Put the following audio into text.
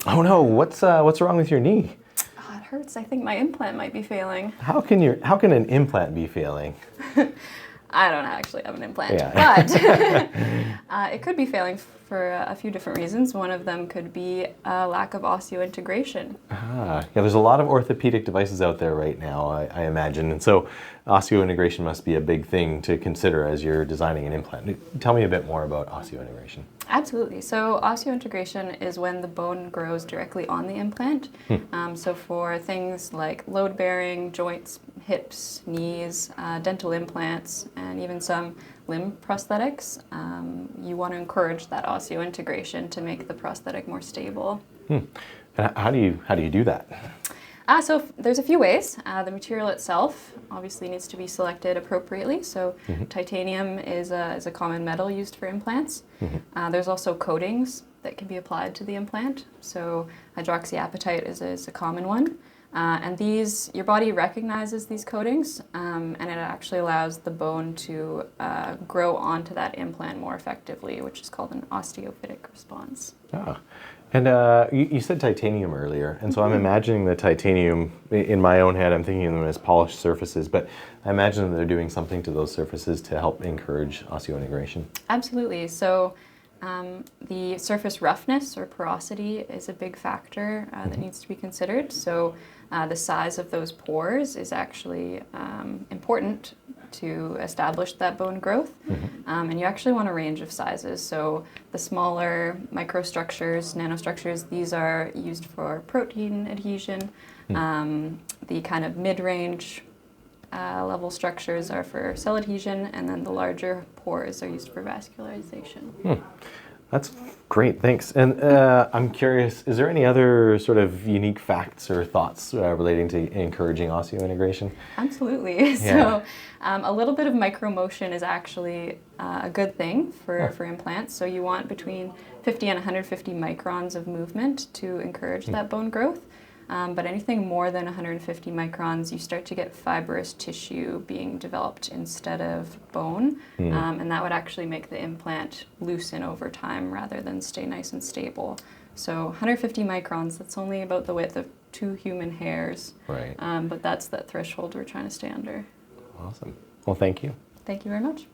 Oh no, what's wrong with your knee? Oh, it hurts. I think my implant might be failing. How can an implant be failing? I don't actually have an implant, Yeah. but it could be failing for a few different reasons. One of them could be a lack of osseointegration. Yeah, there's a lot of orthopedic devices out there right now, I imagine, and so osseointegration must be a big thing to consider as you're designing an implant. Tell me a bit more about osseointegration. Absolutely. So osseointegration is when the bone grows directly on the implant. So for things like load-bearing joints, hips, knees, dental implants, and even some limb prosthetics, you want to encourage that osseointegration to make the prosthetic more stable. And how do you do that? So there's a few ways. The material itself obviously needs to be selected appropriately. So titanium is a common metal used for implants. There's also coatings that can be applied to the implant. So hydroxyapatite is a common one. And your body recognizes these coatings, and it actually allows the bone to grow onto that implant more effectively, which is called an osteophytic response. Ah. And you said titanium earlier, and so I'm imagining the titanium, in my own head, I'm thinking of them as polished surfaces, but I imagine that they're doing something to those surfaces to help encourage osseointegration. Absolutely. So the surface roughness or porosity is a big factor that needs to be considered. So the size of those pores is actually important to establish that bone growth. And you actually want a range of sizes. So the smaller microstructures, nanostructures, these are used for protein adhesion. The kind of mid-range level structures are for cell adhesion, and then the larger pores are used for vascularization. That's great, thanks. And I'm curious, is there any other sort of unique facts or thoughts relating to encouraging osseointegration? Absolutely. Yeah. So a little bit of micromotion is actually a good thing for implants. So you want between 50 and 150 microns of movement to encourage that bone growth. But anything more than 150 microns, you start to get fibrous tissue being developed instead of bone. And that would actually make the implant loosen over time rather than stay nice and stable. So 150 microns, that's only about the width of 2 human hairs. Right. But that's that threshold we're trying to stay under. Awesome. Well, thank you. Thank you very much.